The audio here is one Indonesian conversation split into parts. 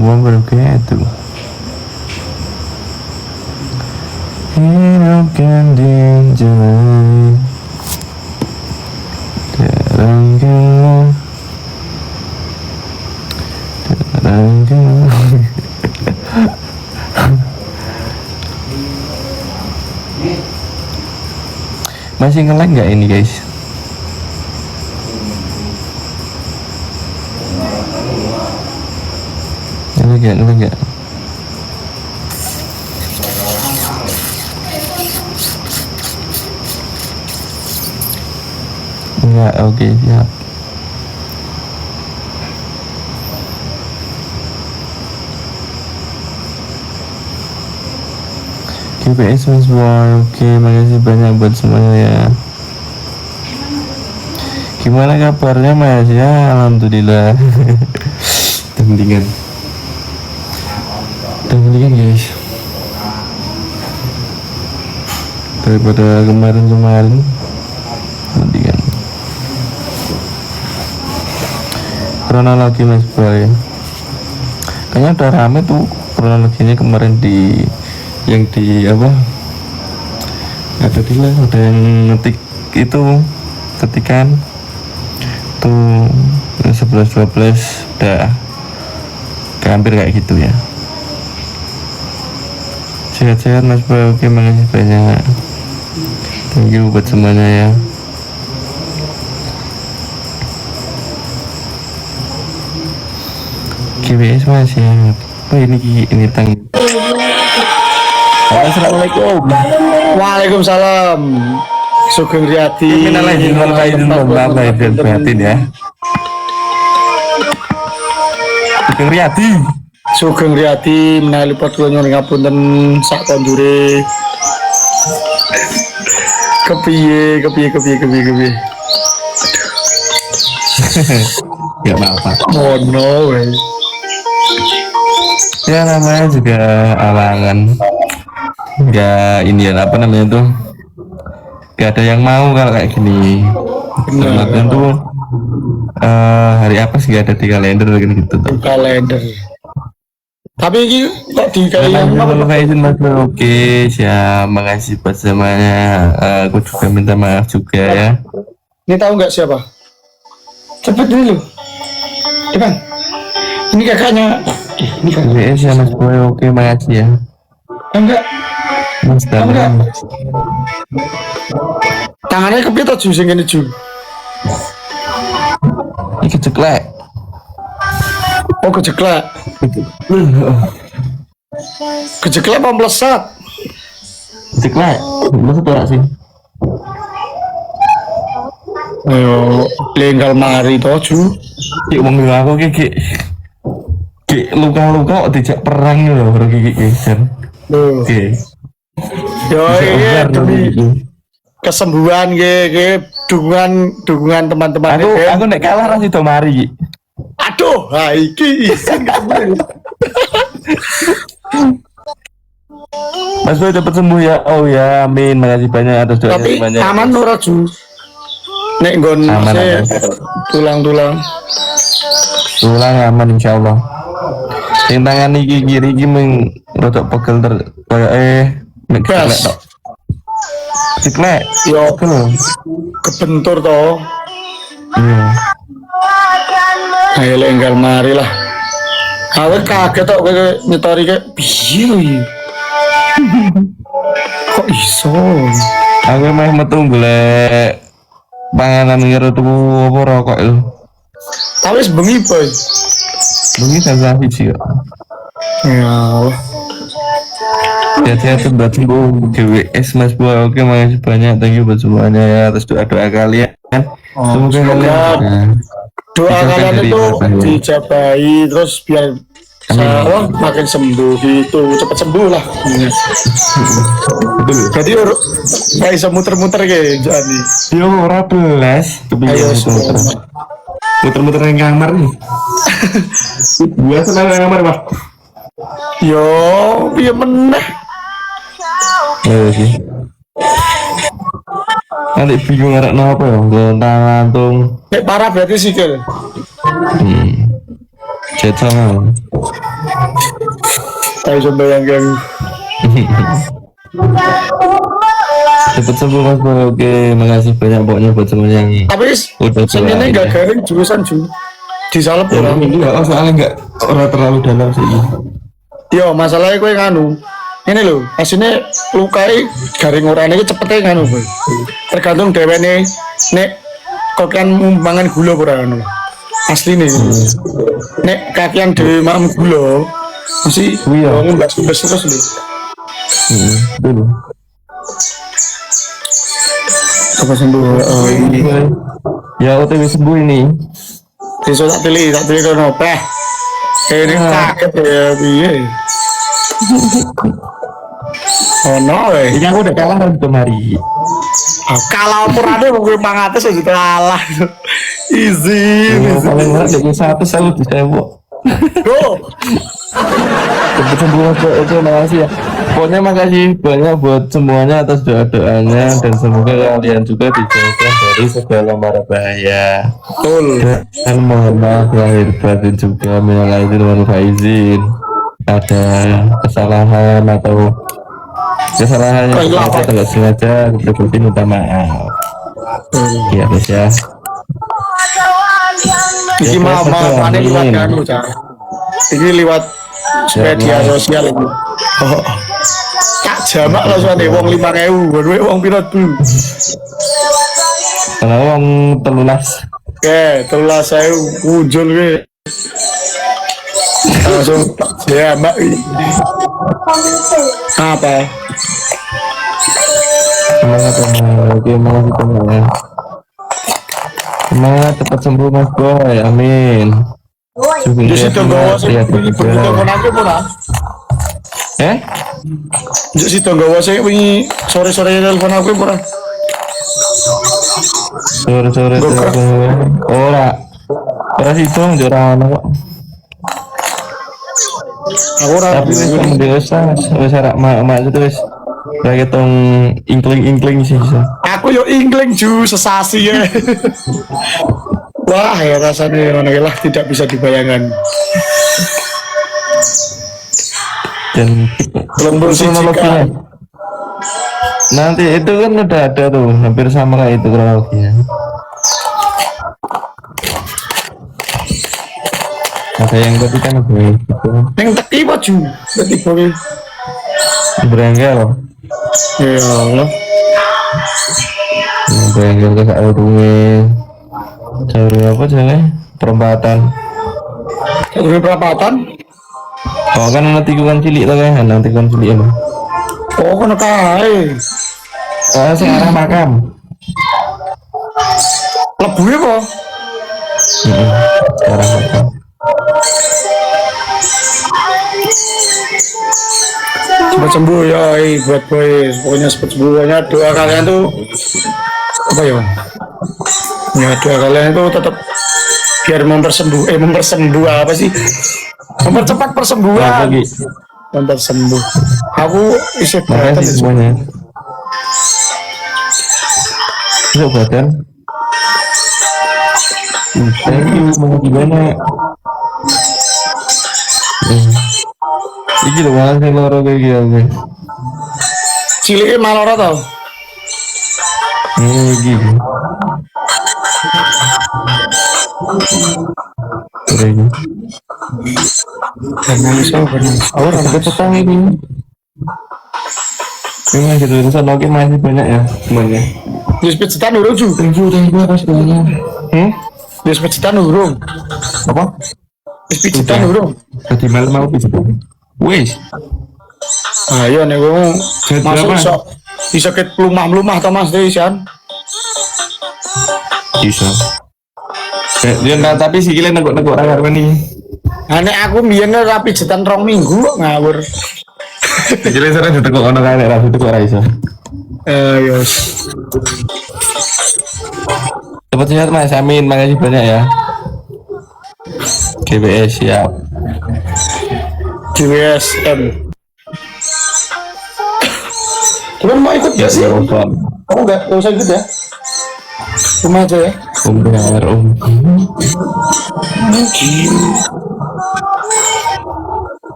wabarakatuh. Hidupkan dinjai terangkan masih nge-lag nggak ini guys? Nge-lag nggak? Enggak, oke, siap. GPS Mas Boy, oke, makasih banyak buat semuanya ya. Gimana kabarnya Mas? Ya, alhamdulillah. Mendingan guys, daripada kemarin mendingan. Kronologi Mas Boy, kayaknya udah rame tuh kronologinya kemarin yang di apa, ada yang ngetik itu ketikan tuh 11-12 udah hampir kayak gitu ya. Sehat-sehat Mas Boy, oke, makasih banyak, thank you buat semuanya ya. GBS Mas ya. Oh ini tang. Assalamualaikum. Waalaikumsalam. Sugeng Riyadi. Batin ya. Sugeng Riyadi menawi lipat kula nyuwun ngapunten sak konjure. Kepiye. Gak apa-apa. Oh no way. Ya namanya juga alangan. Gak ini ya, apa namanya tuh, gak ada yang mau kalau kayak gini. Kemarin tuh hari apa sih, gak ada di kalender gitu tuh. Kalender. Tapi ini kok di kalender Mas. Oke, siap, makasih buat semuanya. Aku juga minta maaf juga ya. Ini tahu nggak siapa? Cepet dulu. Bang. Ini kakaknya. Ini kakaknya. Ya Mas Boy, oke, makasih ya. Enggak. Mas Enggak. Tangannya kepita Ju sing ngene Ju. Ini keceklek. Oh, keceklek. Keceklek apa melesat? Keceklek. Melesat ora sih? Ayo, lenggal mari to Ju. Ki wong aku ki luka-luka kok dijak perang lho baru ki geser. Oke. Yo iya demi kesembuhan nggih, dukungan teman-teman. Aku nek kalah ra sido mari. Aduh, ha iki. Mas Boy cepat sembuh ya. Oh ya, amin. Makasih banyak atas doanya. Tapi aman ora Ju? Nek nggon tulang-tulang. Tulang aman insyaallah. Yang tangan iki kiri iki mung rodok pegel kayak nek kecelek tok. Kecelek. Yo kebentur to. Iya. Ayo lenggal mari lah. Awet kaget tok kowe nyetori ke piye iki? Kok iso? Aku meh metu golek panganan ngero tuku apa rokok lho. Tapi wis bengi, Boy. Bengi salah siji kok. Ya. Sehat-sehat buat sembuh GWS Mas Boy. Oke, makasih banyak, thank you buat semuanya ya atas doa-doa kalian. Semoga kalian doa kalian itu dijabahi terus biar saya makin sembuh gitu, cepat sembuh lah. Jadi nggak bisa muter-muter kayak jadi. Yo ora belas kepiye muter-muter yang kamar nih. Gua senang kamar, Mas. Yo, piye meneh. Sih. Nanti bingung ngarep apa ya? Gontang lantung. Nek parah berarti sikil. Cetong. Saya coba yang Cepet sembuh Mas Boy. Oke, makasih banyak pokoknya buat semua yang tapi udah sebenarnya nggak garing jurusan ju disalep ya, orang. ini enggak, soalnya enggak orang terlalu dalam sih. Yo masalahnya kue nganu ini loh aslinya lukai garing orang ini cepetnya nganu boy. Tergantung dewe nih nek kokian mangan gula kurang asli nih nek kakian dewe makan gula masih Iya. bangun nggak terus loh. Dulu. Apa sembuh? Oh ini Ya OTW sembuh ini. besok tak pilih kono peh. Ini kaget ya piye. Oh no, Ini aku udah kalah kan kemari. kalau purane mau gue 500 aja kalah. Easy. Paling murah dari 100 aku bisa bu. Go. Cepet sembuh Mas Boy. Oke, makasih ya. Pokoknya makasih banyak buat semuanya atas doa-doanya dan semoga kalian juga dijauhkan dari segala mara bahaya. Betul. Dan mohon maaf lahir batin juga minal aidin wal faizin. Ada kesalahan atau kesalahan yang ternyata tidak sengaja, kita minta maaf. Ya guys ya. Iki mau mana lewat anu cah. Iki lewat media sosial ini. Oh. Tak jamak langsung ada wong 5.000, gue wong piro dulu. Kalau orang telulas Oke, telah saya wujud gue. Langsung tak jamak. Apa? semangat ya. Oke, makasih banyak ya. Semangat cepat sembuh Mas Boy, amin. Di situ gawa sih, Lihat wingi juga. bengi telepon aku pura. Di situ gawa sih, wingi sore-sore telepon aku pura. Sore-sore Gokrak. telepon. Ora sih dong jorang kok. Aku ora. Tapi wis dewasa, wis arek mak itu wis ra ketong inkling sih. Aku yo ingling ju sesasi ya. Wah, ya rasanya mana lah tidak bisa dibayangkan. Dan Lembur sih kronologinya nanti itu kan udah ada tuh hampir sama kayak itu kronologinya. Ada yang tadi kan gue gitu Yang teki apa ju? Teki bawe. berengkel, Ya Allah. berengkel ke saurunge jalur apa jalan perempatan. Udah perapatan? Oh kan nanti tikungan cilik tuh kan, nanti tikungan cilik emang. Oh, kono kae. Searah makam. Lebune apa? Searah makam. Cepat sembuh ya, buat boy. Pokoknya cepat sembuh. Pokoknya doa kalian tuh apa ya? Ya doa kalian itu tetap biar mempersembuh apa sih? Mempercepat Nah, persembuhan. lagi. Mempersembuh. Aku isi Makasih badan semuanya. Bisa badan. Thank you, mau gimana? Iki loh, malah saya loro kayak gitu. ciliknya malora tau. Gitu. Keren. Orang ada petang ini. Ini gitu terusan oke masih banyak ya semuanya. Di speedsetan urung ju. Thank you atas semuanya. Di speedsetan urung. Apa? Di speedsetan urung. Tadi malam mau bisa. Wes. Ayo nih gue masuk berapa? iso ket plumah-plumah to Mas Desian. Bisa. Dia nggak tapi sih kalian negok orang apa nih? Nek aku mbiyen rapi jetan 2 minggu kok ngawur. Kalian sekarang ditegok orang kayak rapi itu kok iso. Yos. Cepat sehat Mas, amin, makasih banyak ya. GBS siap. GWSM. Cuman mau ikut Ya gak sih? ya Om. Kamu gak usah ikut ya? Cuma aja ya. Om benar Om.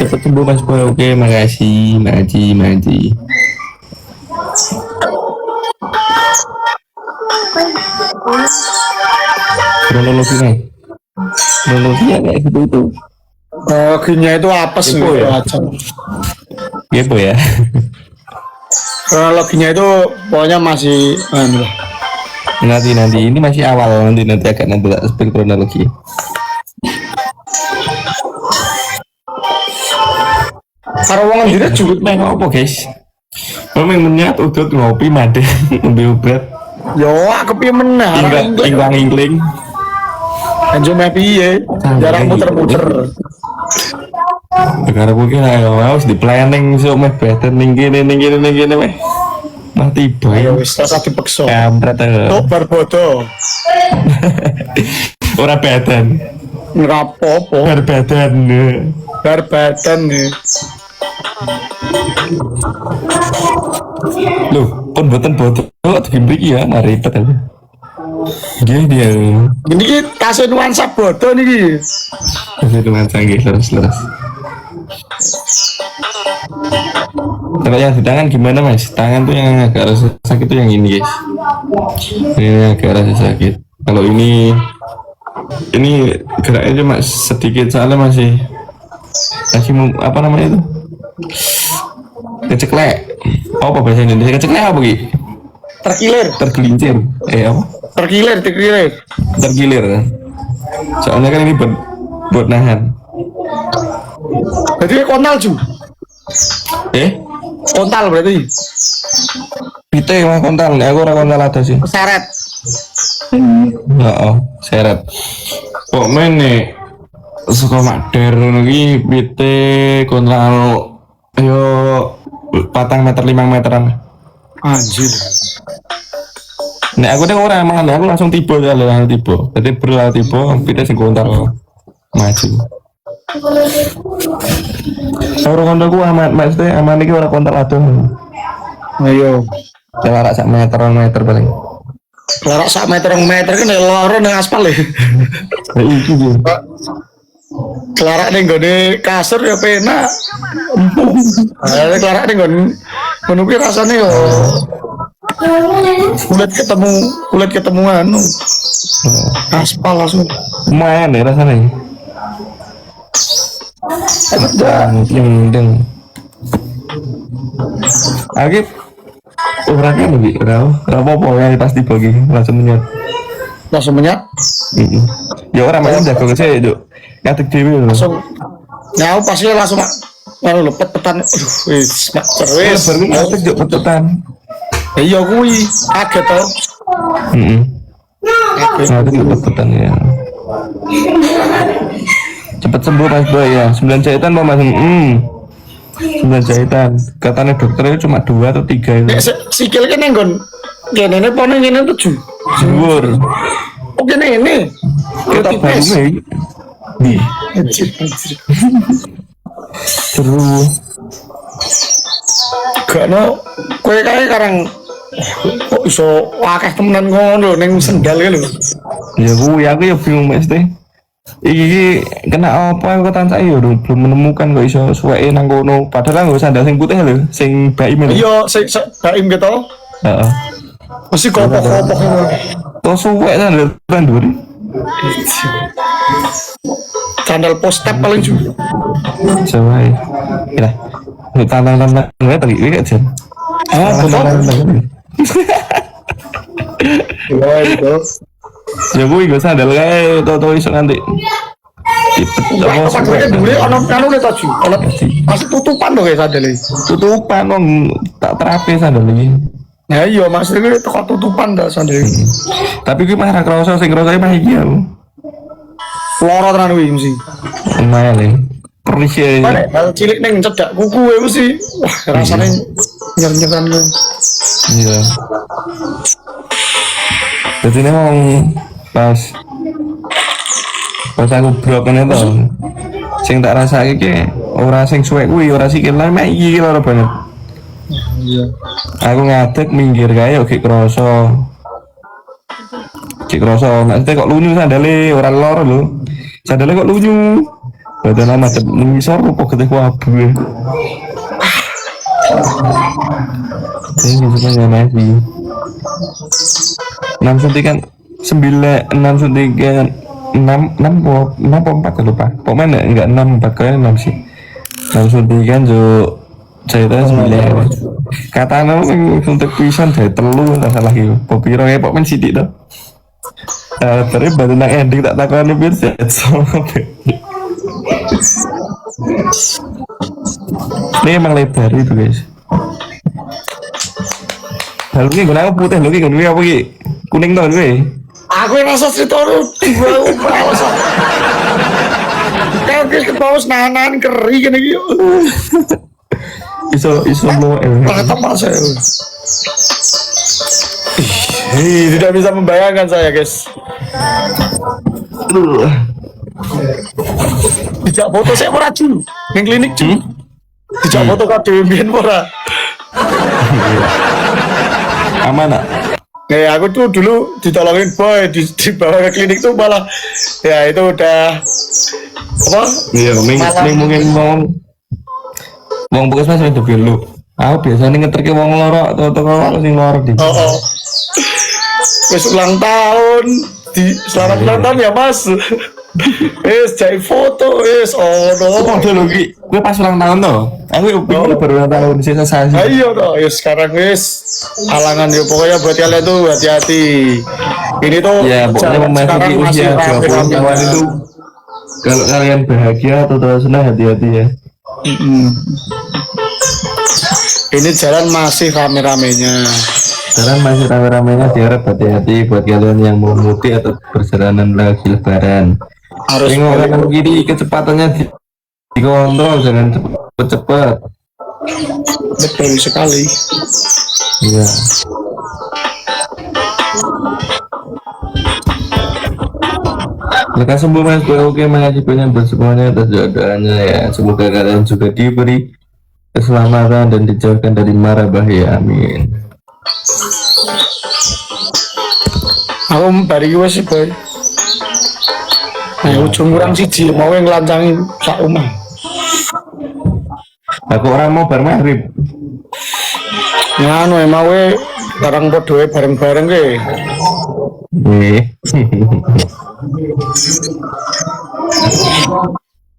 Cepet sembuh Mas Boy. Oke, makasih, Maji. Kronologinya. Kronologinya kayak gitu itu. Kronologinya itu apes Kepo gitu ya? aja. Kepo ya. Kronologinya itu pokoknya masih Nanti ini masih awal, nanti agak tak spill kronologi. karo wong ndire jurut Main apa guys? Main menyat udut ngopi made ambil obat. yo aku piye meneh Ingling. anjo meh piye jarang muter-muter. Karena mungkin harus di planning so meh badan ning kene meh. Mah tiba ya Ayo wis rasa dipeksa. kampret Tok bar bodo. ora badan Ngerapopo bar badan bar badan nih. loh pun boten bodoh bikin mriki ya mari ribet aja dia Ini ki tasih nuansa bodo niki. masih dengan canggih leres kalau yang di tangan gimana mas? Tangan tuh yang agak rasa sakit tuh yang ini guys, ini agak rasa sakit. Kalau ini geraknya cuma sedikit soalnya masih apa namanya itu keceklek. Apa bahasa Indonesia keceklek apa Ki? Tergelincir apa? Tergilir soalnya kan ini buat nahan. Berarti kontal ju. Kontal berarti. Pite mah kontal, aku ora kontal ada sih. Seret. Seret. Kok meneh suka mader lagi pite kontal yo 4 meter 5 meteran. Anjir. Nek aku deh orang emang aku langsung tiba kali langsung tiba. Jadi berlalu tiba pite sing kontal maju. Orang kontak gua aman, maksudnya aman iki ora kontak aduh. Ayo. Jarak sak meter paling. Jarak sak meter kan loro nang aspal ya. Nah, iki yo. Kelarak ning gone kasur ya penak. Kelarak ning gone ngono kuwi rasane yo kulit ketemu anu. Aspal langsung. Lumayan ya rasanya. Yang Agip orangnya lebih apa ya pasti bagi langsung menyat. Ya orang macam jago ke saya itu ngatik dewi langsung nyau pasti langsung lalu pet-petan wis terus baru ngatik jok pet-petan iya kuwi kaget to ngatik jok pet-petan ya cepet sembuh mas boy ya 9 jahitan mau mas 9 jahitan katanya dokternya cuma 2 atau 3 itu sikil kan nggon kene ne pone ngene 7 dhuwur oke ini kita baru nih terus gak no kue kayak sekarang kok iso akeh temenan ngono ning sendal lho ya aku ya bingung mas teh iki kena apa aku tansah yo belum menemukan kok iso suweke nang kono padahal nggak sandal sing putih lho sing baim lho iya sing baim gitu heeh mesti kopok-kopok ngono to suwek sandal tandur sandal postep paling juga coba ya lu tantang gue tadi ini kan wah itu ya gue gak sandal kayak tau iso nanti apa gue dulu ono kanu le taju masih tutupan loh kayak sandal tutupan dong tak terapi sandal ini nah iya maksudnya gue toko tutupan dah sandal tapi gue marah kerasa sing kerasa mah iki aku loro tenan kuwi mesti lumayan nih perih ya hal cilik neng cedak kuku ya mesti wah rasanya nyer-nyeran lo iya jadi ini memang pas aku broken itu sing tak rasa iki ora sing suwek kuwi ora sikil lan mek iki loro banget iya aku ngadeg minggir kae oke kroso maksudnya kok lunyu sandale ora loro lho sandale kok lunyu Badan amat mengisor rupa ketik wabu ya. Ini sebenarnya masih 6 suntikan 9 6 suntikan 6 4 lupa. Pokoknya enggak 6 4 kali 6 sih. 6 suntikan jo cerita 9. Kata nama suntik pisan dari telu tak salah gitu. Popiro ya pokoknya sidik dah. Terus baru nang ending tak takkan lebih ini emang lebar itu guys. Lalu ini gue putih lagi gue apa ki kuning tuh gue. Aku rasa cerita lu dua balas. Kau kis kepaus nahan keri gini gitu. Iso lo Apa saya? Tidak bisa membayangkan saya guys. Tidak foto saya ora dulu. Yang klinik dulu. Tidak foto kade mbiyen ora. aman nak? Aku tuh dulu ditolongin boy dibawa ke klinik tuh malah ya itu udah apa? Iya, mungkin wong puskesmas itu lu. Aku biasanya ngeterke wong loro atau sing loro di. Oh. Wis ulang tahun di selamat ulang tahun ya Mas. Jadi foto no. Padha lho ki, kowe pas ulang tahun to. Aku pingin baru ulang tahun sisa sasi. Ayo toh, sekarang alangan pokoknya buat kalian tuh hati-hati. Ini tuh ya pokoknya memasuki usia 20 tahun itu kalau kalian bahagia atau terus senang hati-hati ya. Ini jalan masih rame-ramenya. Sekarang masih rame-ramenya, diharap hati-hati buat kalian yang mau mudik atau perjalanan lagi lebaran. Harus tengok kanan kiri, kecepatannya dikontrol, jangan cepet-cepet. Betul sekali. Iya. Lekas sembuh mas, oke makasih banyak buat semuanya atas doanya ya. Semoga kalian juga diberi keselamatan dan dijauhkan dari mara bahaya, amin. Aku bari gue sih boy. Ujung kurang siji mau yang ngelancangin sak omah. Aku orang mau bar maghrib. Nganu emang we barang podo bareng-bareng ke.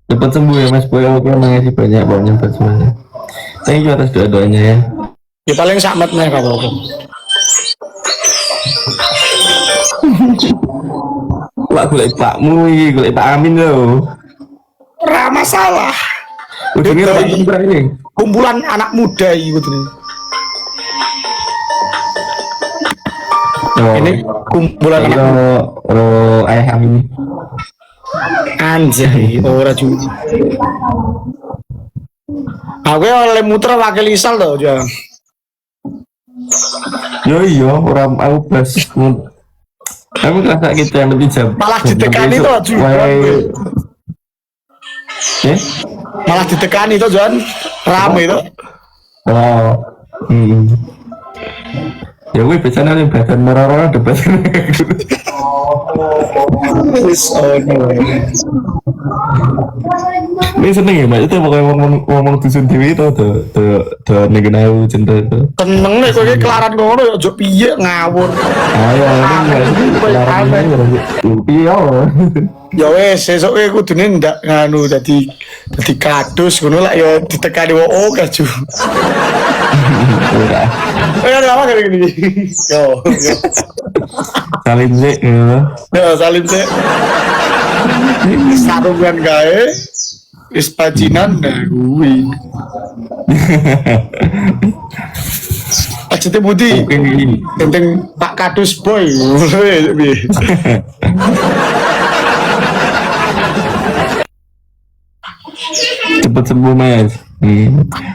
Cepat sembuh ya mas boy, oke makasih banyak buat semuanya. Thank you atas doa-doanya ya. Ya paling sakmet nih kalau aku. Wah golek pakmu iki, golek Pak Amin lho. Ora masalah. Udah ini kumpulan anak muda gitu nih. Ini kumpulan anak muda. Ayah Amin. Anjay, ora juga. Aku oleh muter wakil Isal loh, jangan. Yo iya, orang aku blas. Kamu kerasa kita yang lebih jam. Malah ditekani tuh juga. Malah ditekani tuh John. Rame tuh. Oh. Ya gue biasanya nih badan merah-merah debat. Ini seneng ya mbak, itu pokoknya ngomong dusun dewi itu tuh negenau cinta itu. Seneng nih, kok kelaran ngono ya, jok piye ngawur. Ayo, ini piye ya wes, esok kudune ndak nganu dadi kadus ngono lah ya ditekani wong kaju. Ora. Ada apa kayak gini? Yo. Salim sih, ya salim sih. Sarungan gawe, ispacinan dah gue. Acete Budi, penting Pak Kadus boy. Cepet sembuh mas.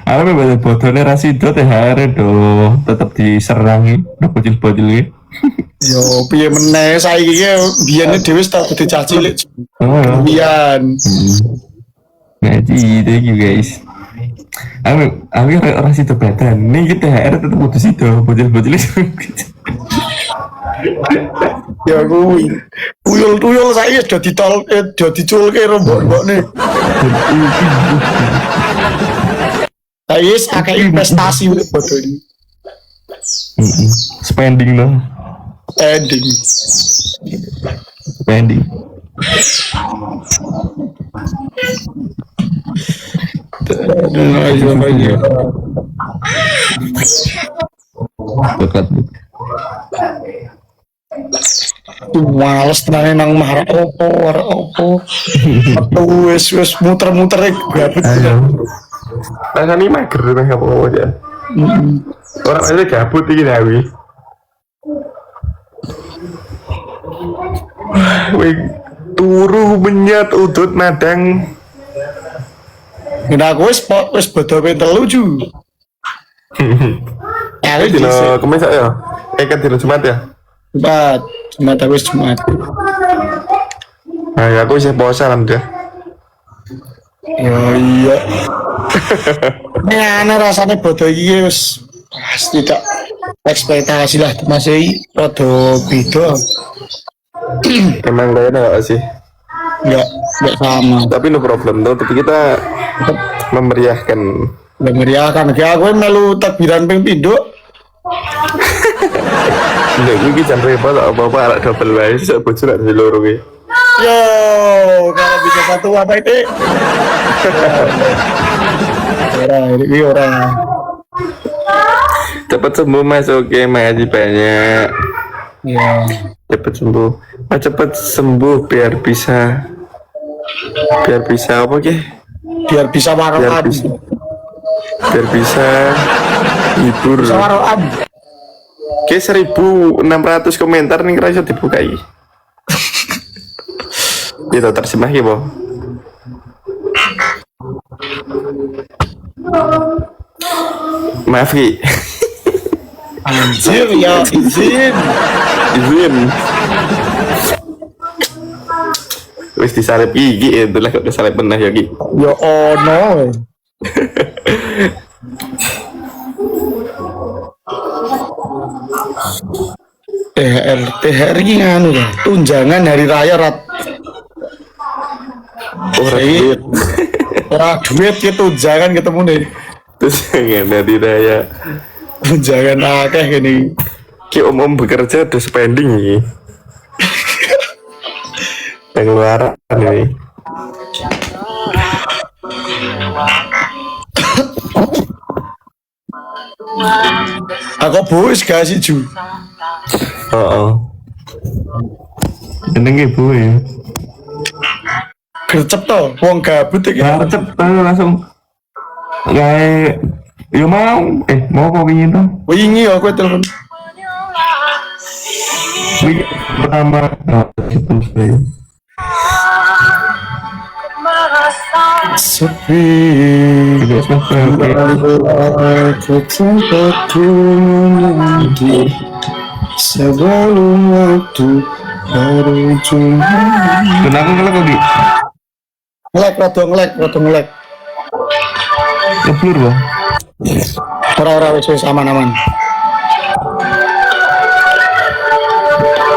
Apa banyak bodohnya Rasido THR do tetap diserangi, udah bocil-bocil ini. Yo, piye meneh saiki iki biyene dhewe tak dadi cah cilik. Biyen. Ngaji, thank you guys. Aku orang situ badan. Nih kita THR tetap butuh situ, bocil-bocil itu. Ya kuwi. Tuyul-tuyul saiki sudah sudah diculke rombok-rombokne. Saiki akeh investasi untuk bodoh ini. Spending no. Ending. Spending. Dekat. Males tenan nang marah opo. Metu wis muter-muter gabut. Rasanya mager meh apa aja. Orang aja gabut iki Dawi. Wih, turu menyat udut madang. Nah, aku wis bodoh telu ju. Ya, Ini dino kemis ya? Kan dino Jumat ya? Jumat aku wis Jumat. Nah, ya aku sih puasa alhamdulillah. Ya iya. Ini aneh rasanya bodoh iki wis tidak ekspektasi lah masih rada beda. Emang gak enak gak sih? Enggak sama. Tapi no problem tuh, tapi kita memeriahkan. Meriahkan kayak aku melu takbiran ping pindho. Nggak, gue jam repot apa-apa alat double wae bisa bocor ada di loro gue. Yo, kalau bisa satu apa itu? Ini orang. Cepat sembuh mas, oke makasih banyak. Ya. Cepat sembuh, mas cepat sembuh biar bisa apa ke? Biar bisa waroan. Biar bisa hibur. Bisa waroan. Oke 1.600 komentar nih kira bisa dibuka ini. Itu terjemah ya boh. Maaf Ki. Anjir ya izin. Wis disalip gigi itu lah kok disalip benar ya Ki. Ya ono. THR ini nganu ya, tunjangan hari raya Duit. duit ya tunjangan ketemu nih. Terus yang dari raya Tunjangan akeh gini. Ki om bekerja udah spending nih. Pengeluaran ini. Aku bos gak sih Ju? Jenenge Bu ya. Gercep toh, wong gabut iki. Gercep langsung. Kayak yo mau kok ingin tuh. Wingi aku telepon. Pertama itu saya. Sepi. Tidak sampai. Aku tempatku nanti sebelum waktu berujung. Kenapa kalau kau Ngelek. ngeblur loh? Ora wis aman.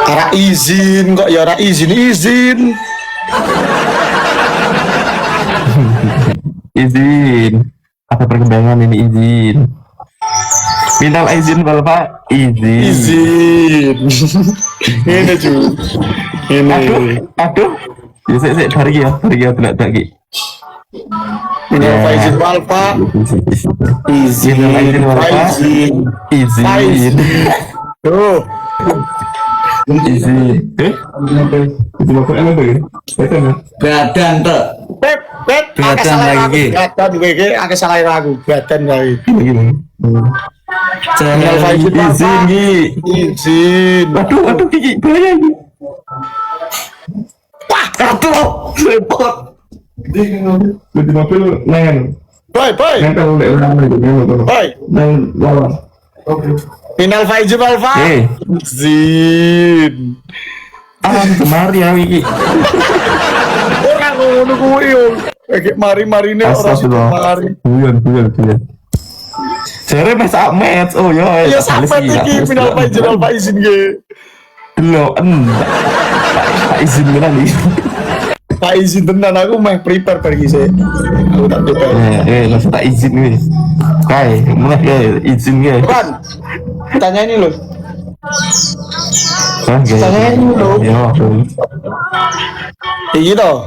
Ora izin kok ya ora izin. Izin. Ada perkembangan ini izin. Minal izin Bapak izin. Ini Ju. Ini. Aduh. Ya saya tarik ya tidak lagi. Minal izin Bapak. Izin Bapak. Izin. Tuh. Izin. Itu Bapak apa ya? Badan tuh. Bet, Badan lagi. Badan iki akeh salah aku. Badan lagi. Gimana? Izin Gi. Izin. Aduh Gigi bahaya ini. Wah, aduh, repot. Di mobil nangan. Boy. Nanti udah orang Boy. nang lawan. Minal Faizul Alfa. Izin. Kemari ya Wiki. Orang ngono kuwi yo. Kayak mari-marine ora mari. Bulan. Jare mes match. Oh yo. Ya sampai iki Minal Faizul Alfa izin ge. Lo enggak. Tak izin benar nih. Tak izin tenan aku meh prepare pergi sih. Aku tak prepare. Langsung tak izin nih. Mulai izin ya. Kan, tanya ini loh. Tanya ini dulu. Ya. Iki toh.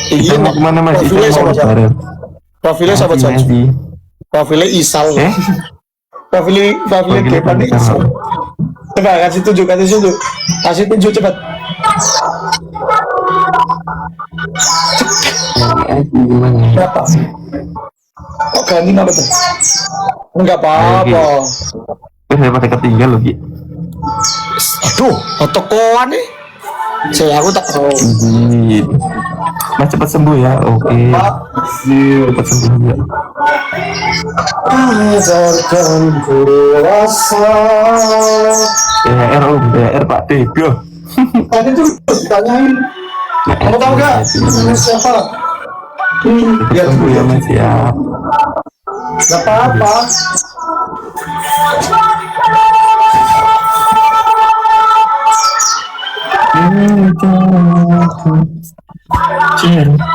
Iki Kita mau kemana mas? Kita profilnya mau sama siapa? lebaran. Profilnya sama siapa? Nanti. Profilnya Isal. Profilnya Depan nih Isal. Coba kasih tunjuk cepat. Berapa? Oh ganti apa tuh? Enggak apa-apa. Daripada ketinggal lagi. Aduh, otokoan nih. Saya aku tak tahu. Mas cepat sembuh ya. Oke. Cepat sembuh ya. Ajarkan ku rasa. THR om, THR Pak Tebio. Tadi tuh ditanyain. Kamu tahu gak? Siapa? Cepat sembuh ya mas ya. Gak apa-apa.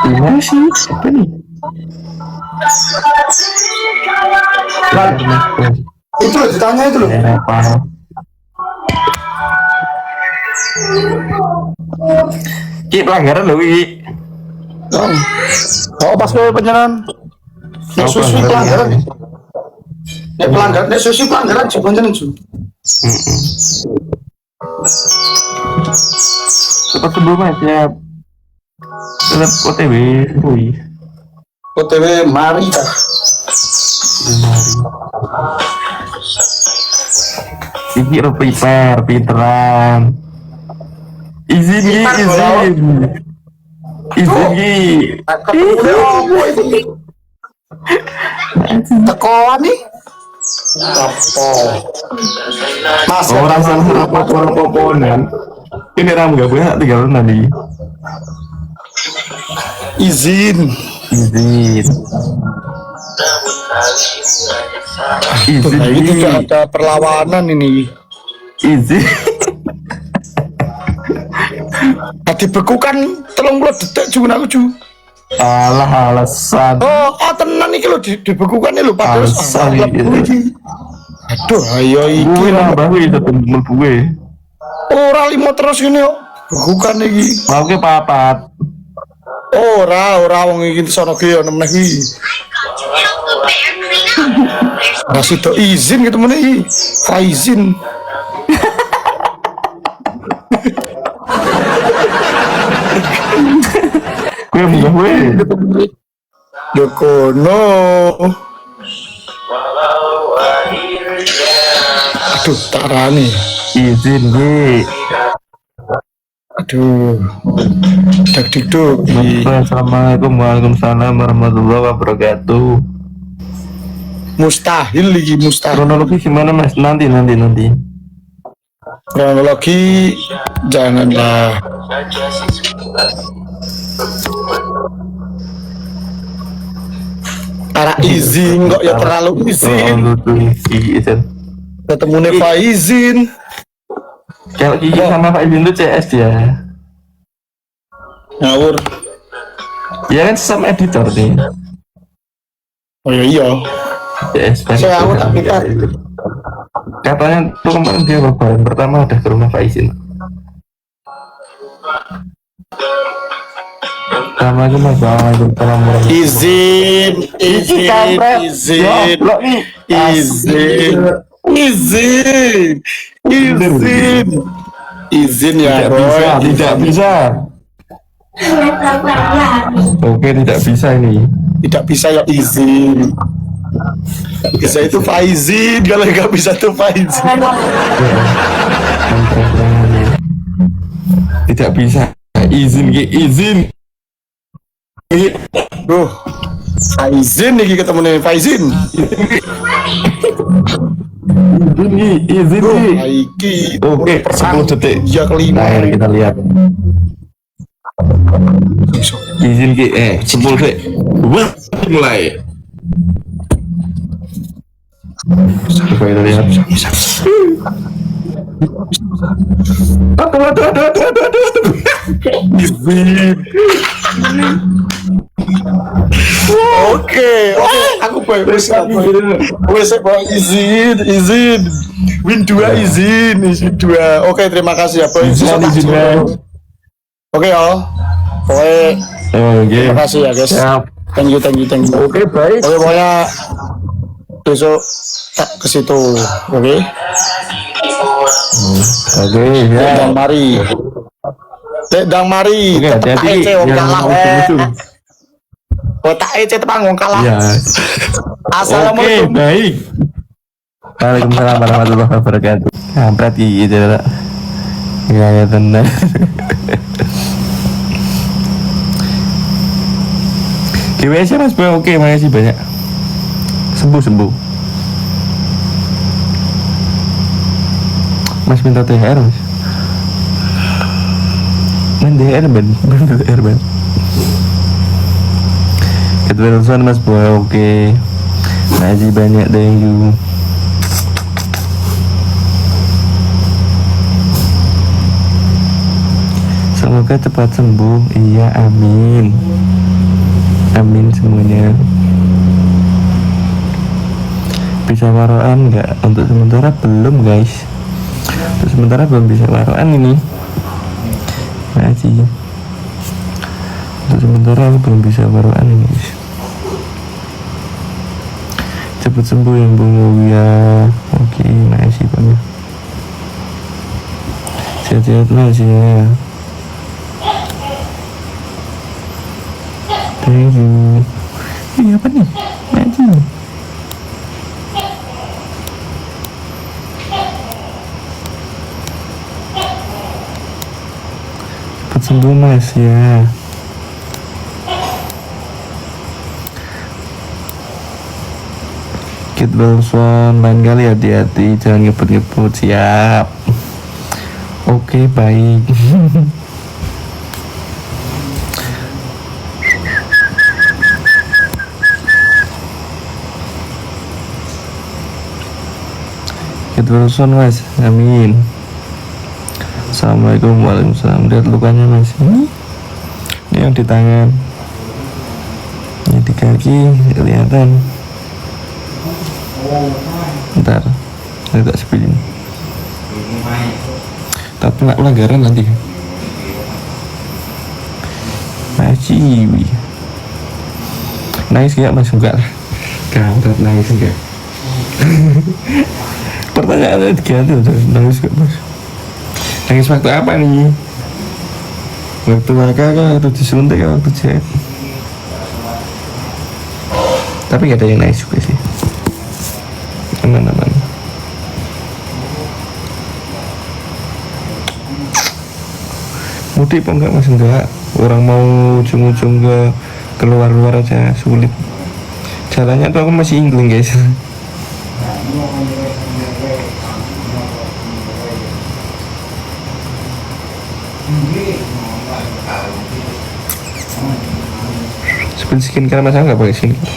Gimana sih? Apa nih? Itu loh ditanya itu loh. Apa? Ki pelanggaran loh Ki. Oh pas gue penyeran. Nek susu pelanggaran. Nek susu pelanggaran coba penyeran su. Cepat sembuh mas ya. Tetap OTW sembuh. OTW mari dah. Iki lo prepare pinteran. Izin Ki, izin Ki. Tekoan nih. Apa? Mas Orang salah poponan. Ini ramu gak boleh tinggal nanti. izin. Nah, ini juga ada perlawanan ini. Izin. Dibekukan 30 detik juga aku cu. Alah alasan. Oh tenan iki lho dibekukan lho padahal Alasan iki. Aduh ayo iki Gue nambah gue itu mlebu gue. ora limo terus ngene kok. Bekukan iki. Mau ke papat. Ora wong iki sono ge ono meneh iki. Masih do izin gitu meneh iki. Faizin. Gue munggah gue. Dokono. Aduh, tarani. Izin gue. Aduh. Dak-dik-duk. Assalamualaikum warahmatullahi wabarakatuh. Mustahil lagi mustahil. Kronologi gimana mas? Nanti. Kronologi janganlah. Arah izin kok ya terlalu izin. Ketemu Neva izin. Kalau Kiki sama Pak Izin tuh CS dia. Ngawur. Ya kan sama editor nih. Oh iya. CS kan. Saya aku tak pikir. Katanya tuh kemarin dia lebaran pertama udah ke rumah Pak Izin. Assalamualaikum warahmatullahi wabarakatuh. Izin ya Roy. Tidak bisa. Oke, tidak bisa ini. Tidak bisa ya izin. Bisa itu Faizin, kalau nggak bisa tuh Faizin. Tidak bisa. Izin. Duh, Faizin nih ketemu nih Faizin. Izin. Aiki. Oke, 10 detik. Ya kelima. Nah, kita lihat. Izin 10 detik. Wah, mulai. Coba kita lihat. Izin. Oke, aku boy, wis boy, izin. Win 2 izin 2. Oke, terima kasih ya boy. Izin, Bang. Oke ya. Oke, Oke. terima kasih ya guys. Siap. Thank you. Oke, baik. Oke, pokoknya besok tak ke situ. Oke. Oke, ya. Dan mari. Dang mari. Oke, hati-hati Wong yang kalah. ujung-ujung. Otak ece tepang wong kalah. Ya. Oke, Assalamualaikum. baik. Waalaikumsalam warahmatullahi wabarakatuh. Kampret gitu lah. Ya tenang. GWS Mas Boy, oke, makasih banyak. Sembuh. Mas minta THR Mas. Main THR Ben. Keterusan Mas Boy, oke. Makasih banyak, thank you. Semoga cepat sembuh. Iya, amin. Amin semuanya. Bisa waroan nggak? Untuk sementara belum guys. Untuk sementara belum bisa waroan ini. Makasih. Untuk sementara aku belum bisa waroan ini guys. Cepet sembuh yang bungu ya. Oke, makasih banyak. Sehat-sehat Mas ya. Thank you. Ini apa nih? Maju. Cepat sembuh Mas ya. Kit Wilson, lain kali hati-hati, jangan ngebut-ngebut. Siap. Oke, baik. Kit Wilson Mas, amin. Assalamualaikum. Waalaikumsalam. Lihat lukanya Mas. Ini yang di tangan, ini di kaki kelihatan. Bentar, saya tak spillin. Tak kena pelanggaran nanti. Masih. Nice gak Mas? Enggak lah. Gak nangis enggak. Pertanyaannya ganti udah nangis gak Mas? Nangis waktu apa nih? Waktu makan kan, waktu disuntik kan, waktu jahit. Tapi gak ada yang nangis juga sih. Aman. Mudik apa enggak Mas? Enggak. Orang mau ujung-ujung ke keluar-luar aja sulit. Jalannya tuh aku masih ingling guys. Spill skincare Mas, nggak pakai skincare.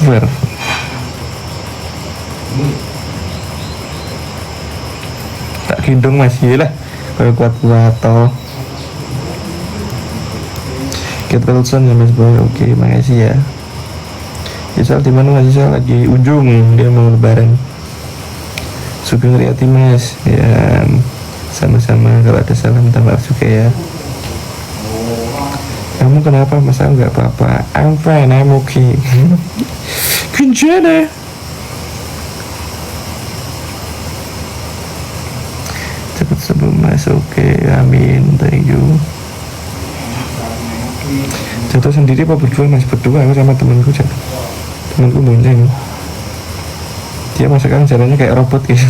Swear. Tak gendong Mas, lah. Kalau kuat toh. Kit Wilson ya Mas Boy, oke, makasih ya. Isal di mana Mas? Isal lagi ujung, dia mau lebaran. Sugeng Riyati Mas, ya sama-sama. Kalau ada salam minta maaf juga ya. Kamu kenapa Mas? Aku nggak apa-apa. I'm fine, I'm okay. Kunjana. Cepet sembuh Mas, oke, amin, thank you. Jatuh sendiri apa berdua Mas? Berdua, aku sama temanku jatuh. Temanku bonceng. Dia masakan jalannya kayak robot guys.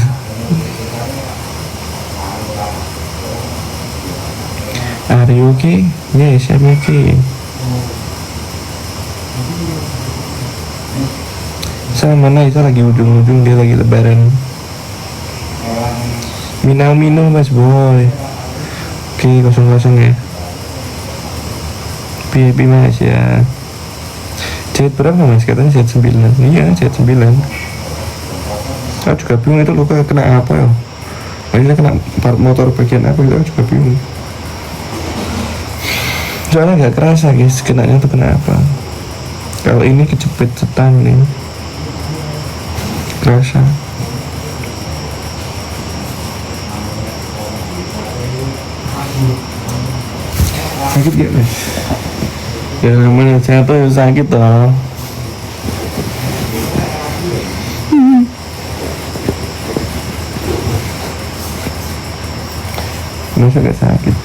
Are you okay? Yes, I'm okay. Sama mana itu lagi ujung-ujung, dia lagi lebaran. Minum Mas Boy. Oke, kosong ya. Pipi Mas ya. Jahit berapa Mas? Katanya jahit 9. Iya, jahit 9. Aku juga bingung itu luka kena apa ya. Ini kena part motor bagian apa itu, aku juga bingung. Soalnya nggak kerasa guys, kenanya tuh kena apa. Kalau ini kejepit setang nih, kerasa. Sakit gak guys? Ya namanya jatuh ya sakit toh. Masa gak sakit?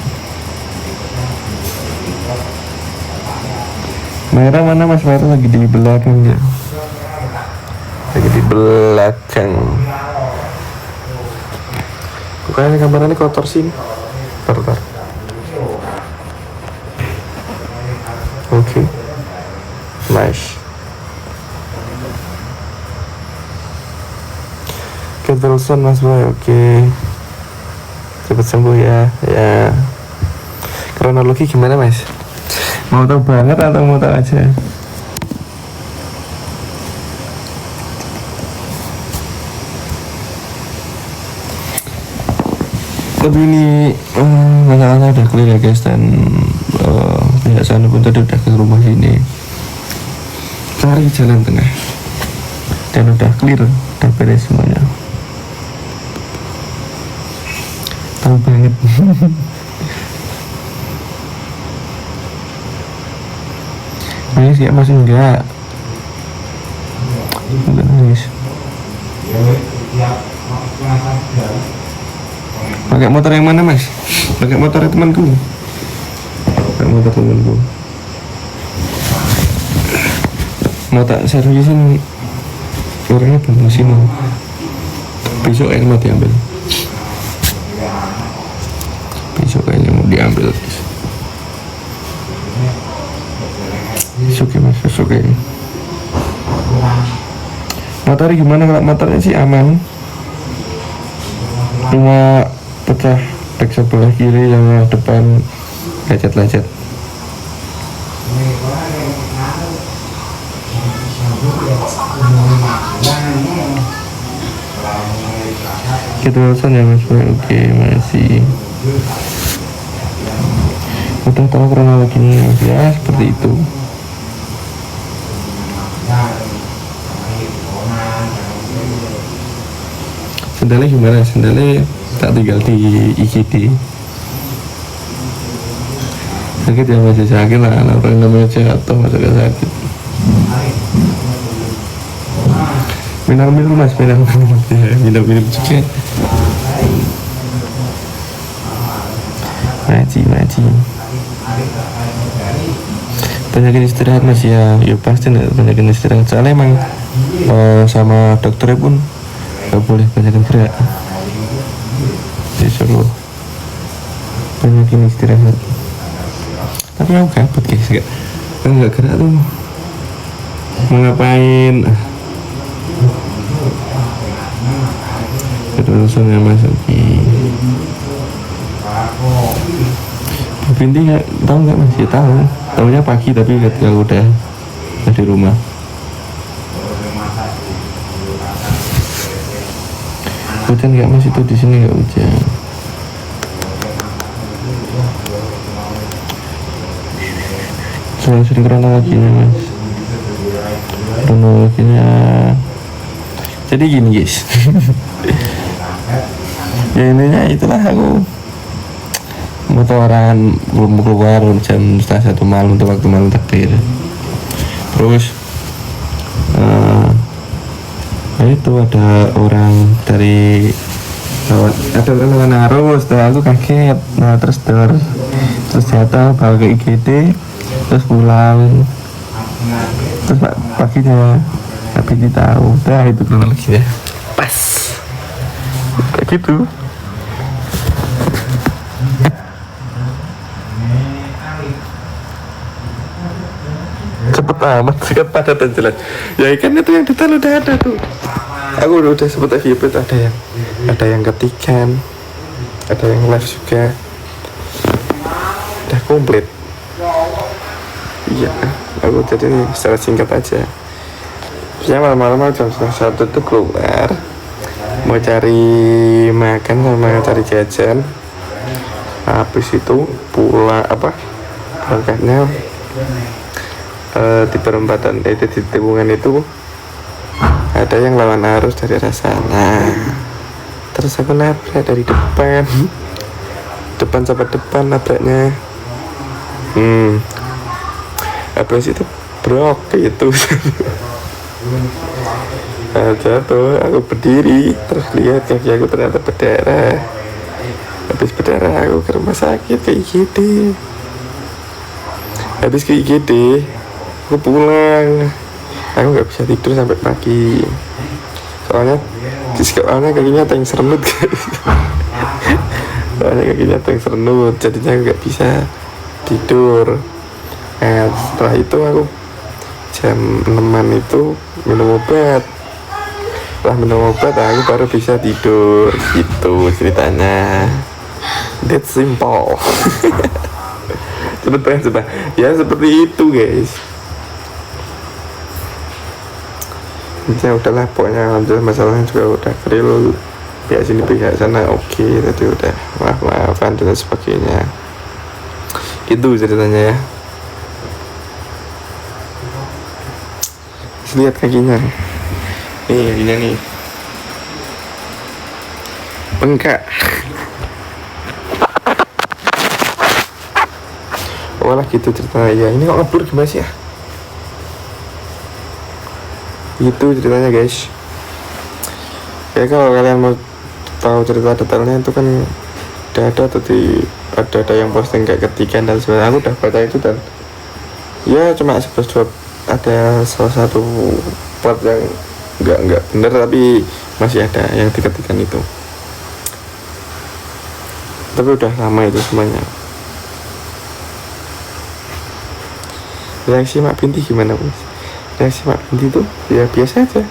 Merah mana mas? Merah lagi di belakang ya. Lagi di belakang. Kayaknya kameranya kotor sih. Bentar. Oke. Nice. Keterusan mas boy, oke. Cepat sembuh ya. Ya. Kronologi gimana mas? Mau tahu banget atau mau tahu aja? Tapi ini masalahnya udah clear ya guys, dan pihak sana pun tadi udah ke rumah sini cari jalan tengah dan udah clear, udah beres semuanya. Tahu banget. Nangis ya mas? Enggak nangis. Pakai motor yang mana mas? Pakai motor temanku. Pakai motor temanku. Mau tak servisin, orangnya belum masih mau. Besok yang mau diambil. Besok kayaknya mau diambil. Oke mas, oke. Motornya gimana? Kalau motornya sih aman, cuma pecah dek sebelah kiri sama depan lecet-lecet. Keterusan ya mas, oke masih. Udah tahu kronologinya ya, seperti itu. Sendalnya gimana? Sendalnya tak tinggal di IGD. Sakit ya masih sakit lah, orang namanya jatuh masa gak sakit. Minum mas, minum juga. Maji. Banyakin istirahat mas ya, pasti banyakin istirahat. Soalnya emang sama dokternya pun gak boleh banyakin gerak. Disuruh banyakin istirahat. Tapi aku gabut guys, gak gerak tuh mau ngapain. Keterusannya mas lagi. Binti nggak tahu nggak mas? Ya tahu. Tahunya pagi tapi ketika udah di rumah. Hujan nggak mas? Itu di sini nggak hujan. Sering kronologinya mas. Kronologinya. Jadi gini guys. Ya intinya itulah, aku motoran belum keluar jam 1:30 malam untuk waktu malam takbir. Terus itu ada orang dari ada orang lawan arus, aku kaget. Nah terus jatuh bawa ke IGD, terus pulang, terus paginya tapi tahu. Nah itu kronologinya pas kayak gitu. Cepet amat, sekat padat dan jelas. Ya ikan itu yang detail udah ada tuh. Aku udah sempet FYP, ada yang ketikan, ada yang live juga, udah komplit. Iya, aku jadi secara singkat aja. Ya malam-malam jam 1 itu keluar, mau cari makan sama cari jajan. Habis itu pulang berangkatnya di perempatan di tikungan itu ada yang lawan arus dari arah sana. Terus aku nabrak dari depan sampai depan nabraknya. Habis itu brok gitu. Jatuh, aku berdiri terus lihat kaki aku ternyata berdarah. Habis berdarah aku ke rumah sakit ke IGD. Habis ke IGD aku pulang. Aku nggak bisa tidur sampai pagi. Soalnya kakinya ada yang serenut guys. Soalnya kakinya ada yang serenut, jadinya aku nggak bisa tidur. Setelah itu aku jam 6-an itu minum obat. Setelah minum obat aku baru bisa tidur. Gitu ceritanya. That's simple. Coba. Ya seperti itu guys. Ya udahlah, pokoknya alhamdulillah masalahnya juga udah real. Pihak sini pihak sana oke, tadi udah maafan dan sebagainya. Itu ceritanya ya. Lihat kakinya nih, kakinya nih bengkak. Walah gitu ceritanya ya. Ini kok ngeblur gimana sih ya? Itu ceritanya guys. Ya kalau kalian mau tahu cerita detailnya itu kan ada yang posting kayak ketikan dan sebagainya. Aku udah baca itu dan ya cuma sebab ada salah satu part yang nggak benar tapi masih ada yang diketikan itu. Tapi udah lama itu semuanya. Reaksi Mak Binti gimana Mas? Reaksi Mak Binti tuh ya biasa aja,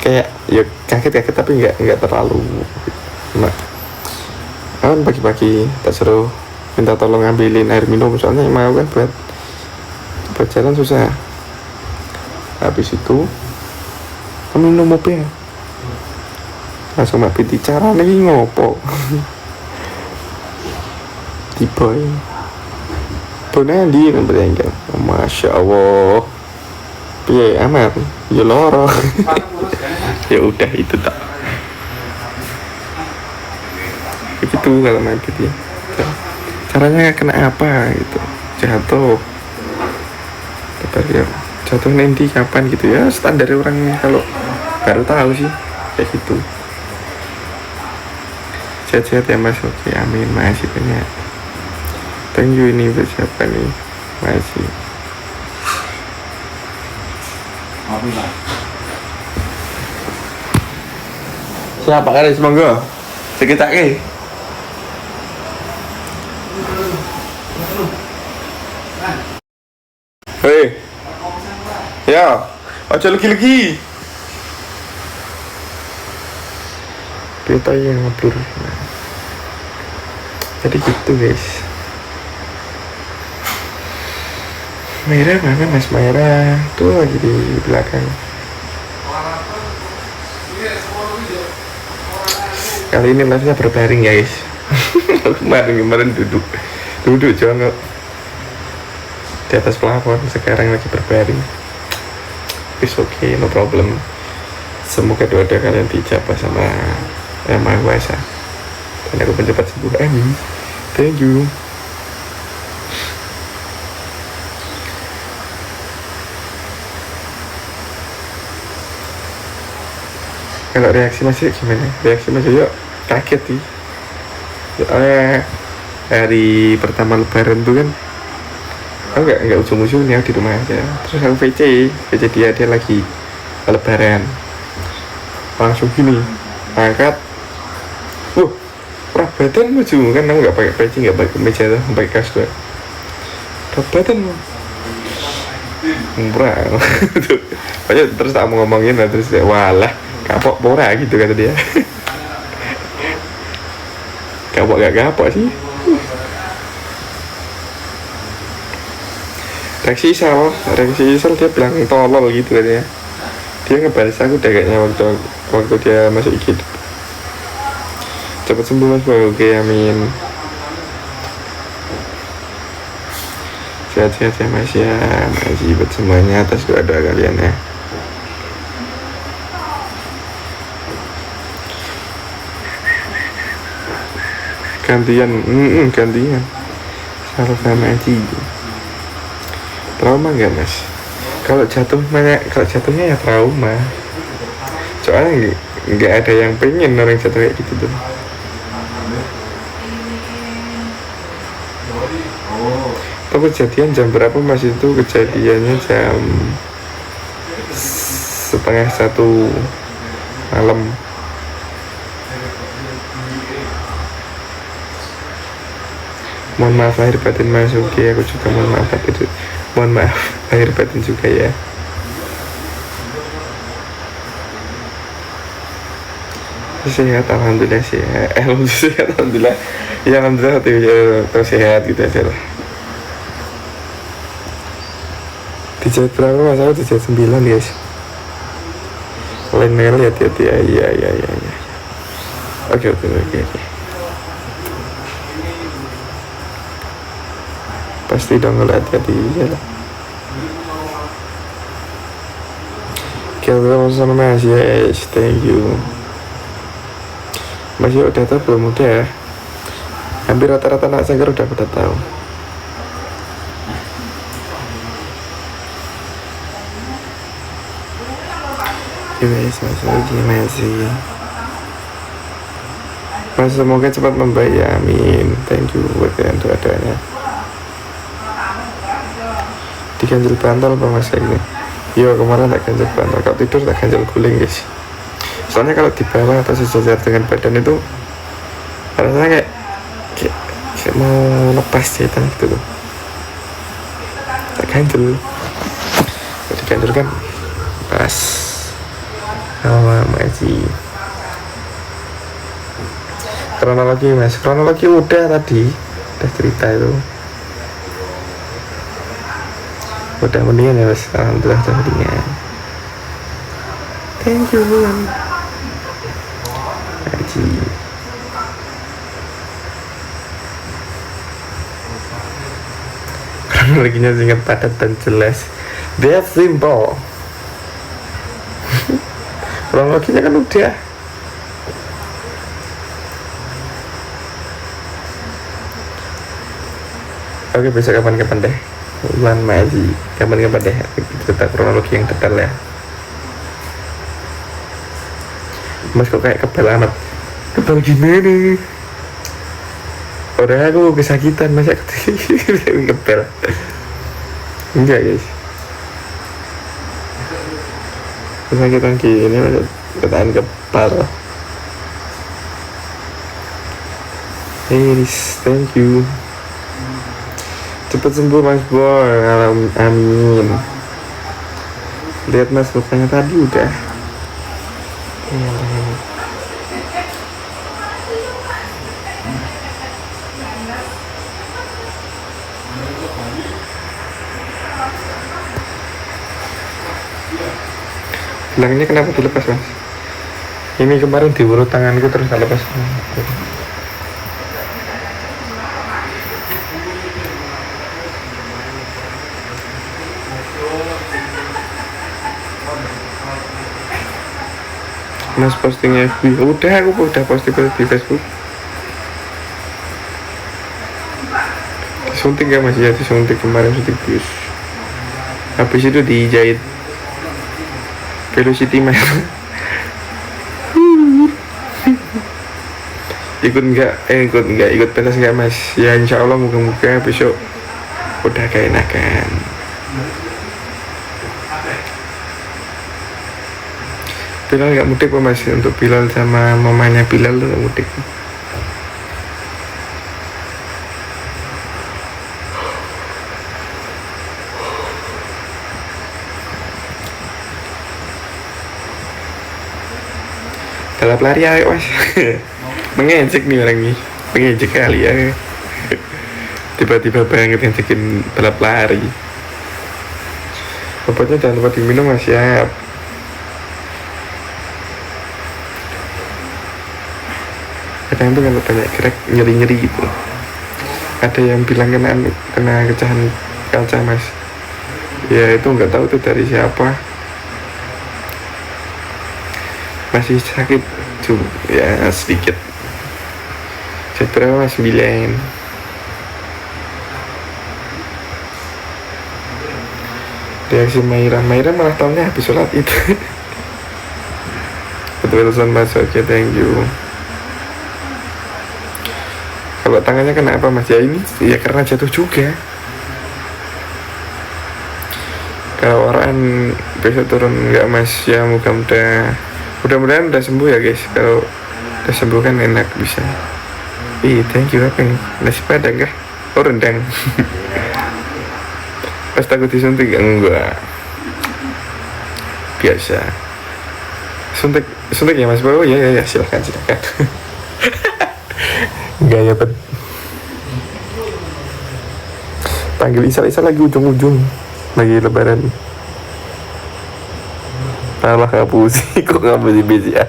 kayak ya kaget tapi nggak terlalu. Mak kan pagi-pagi tak suruh minta tolong ambilin air minum soalnya mau kan buat jalan susah. Habis itu kamu minum apa ya? Langsung Mak Binti cara nih ngopo. Tiba Bonandi kan berengkel. Masya Allah. Piye amat ya loro. Ya udah itu tak. Begitu kalau Mak Binti. Caranya kena apa gitu? Jatuh. Jatuh nanti kapan gitu ya, standar orang kalau baru tahu sih kayak gitu. Sehat-sehat ya Mas. Oke, amin, makasih banyak. Thank you. Ini bersiapa nih, makasih. Siapa kali semoga sekitar hei ya, aja lagi kita yang ngeblur. Jadi gitu guys. Maira mana Mas Maira? Tuh lagi di belakang. Kali ini live-nya berbaring guys. kemarin duduk jangan di atas plafon, sekarang lagi berbaring. It's okay, no problem. Semoga doa kalian dijabah sama Yang Maha Kuasa dan aku mencepat sembuh, amin. Thank you. Kalau reaksi masih gimana? Reaksi masih yuk kaget sih. Soalnya hari pertama lebaran tuh kan aku nggak ujung-ujungnya di rumah aja. Terus aku VC dia lagi lebaran. Langsung gini, angkat. Berat badan maju kan, aku nggak pakai peci, nggak pakai meja tuh, pakai kas tuh. Berat badan murah. Banyak terus tak mau ngomongin, terus dia walah kapok pora gitu kata dia. Kapok gak kapok sih. Reaksi Isal dia bilang tolol gitu katanya. Dia ngebalas aku deh kayaknya waktu dia masuk Cepat sembuh Mas Boy. Oke, amin. Sehat-sehat ya Mas ya. Makasih buat semuanya atas doa-doa kalian ya. Gantian. Salah sama Aji. Trauma nggak Mas? Kalau jatuhnya ya trauma. Soalnya nggak ada yang pengen orang jatuh kayak gitu tuh. Itu kejadian jam berapa Mas? Itu kejadiannya jam 12:30 malam. Mohon maaf lahir batin Mas. Oke, aku juga mohon maaf lahir batin juga ya. Sehat, alhamdulillah sehat. Alhamdulillah. Ya alhamdulillah terus sehat gitu aja lah. Dijahit berapa Mas? Aku dijahit 9 guys. Lain Meli hati-hati ya. Iya. Oke. Pasti dong kalau hati-hati ya lah. Kita sama Mas, yes, thank you. Mas udah tahu belum? Udah. Hampir rata-rata anak saya udah pada tahu. Yes, masih. Mas semoga cepat membaik ya, amin. Thank you buat kalian doa-doanya. Diganjel bantal apa Mas ini? Yo kemarin tak ganjel bantal. Kalau tidur tak ganjel guling guys. Soalnya kalau di bawah atau sejajar dengan badan itu rasanya kayak mau lepas jahitan gitu loh. Tak ganjel. Kalau diganjel kan pas. Sama masih. Kronologi Mas. Kronologi udah tadi. Udah cerita itu. Udah mendingan ya Mas. Alhamdulillah udah mendingan. Thank you Bulan. Haji. Kronologinya singkat padat dan jelas. That's simple. Kronologinya kan udah. Oke, besok kapan-kapan deh. Bulan Maji, kapan-kapan deh cerita kronologi yang detail ya. Mas kok kayak kebal amat. Kebal gimana? Udah aku kesakitan masa kebal. Enggak guys. Kesakitan gini masa ketaan kebal. Hey, thank you. Cepat sembuh Mas Boy, amin. Lihat Mas lukanya tadi udah. Gelangnya kenapa dilepas Mas? Ini kemarin diurut tanganku terus tak lepas. Mas posting FB, aku udah posting di Facebook. Disuntik ya Mas ya, disuntik kemarin suntik bius. Habis itu dijahit Velocity Mas. ikut pentas nggak Mas? Ya insya Allah moga-moga besok udah keenakan. Bilal nggak mudik kok Mas, untuk Bilal sama mamanya Bilal tuh nggak mudik. Balap lari ya Mas. Mengejek nih orang ini, mengejek kali ya. Tiba-tiba banget ngejekin balap lari. Obatnya jangan lupa diminum Mas ya. kadang tuh kalau banyak gerak nyeri gitu. Ada yang bilang kena pecahan kaca mas, ya itu nggak tahu tuh dari siapa, masih sakit tuh ya sedikit. Saya berapa mas? 9. Reaksi Maira malah tahunya habis sholat itu. Betul mas, oke thank you. Kalau tangannya kenapa mas? Ya ini ya karena jatuh juga. Kalau orang bisa turun nggak mas? Ya mudah-mudahan udah sembuh ya guys. Kalau udah sembuh kan enak bisa. Thank you. Apa ini? Nasi padang kah? Oh rendang. Pas takut disuntik enggak, biasa. Suntik ya mas? Oh ya silakan. Enggak ya bet. Panggil Isa lagi ujung-ujung lagi lebaran. Alah ngapusi kok ngapusi ya.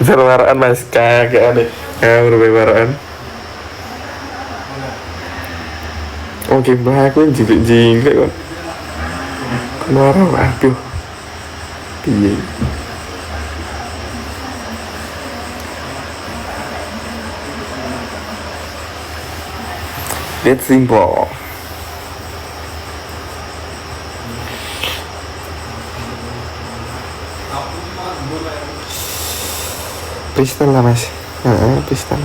Waraan mas kagak aneh. Berwaraan. Oke mbak aku jilid kok. Kenapa aduh. Piye. That's simple. Piston lah mas. Piston.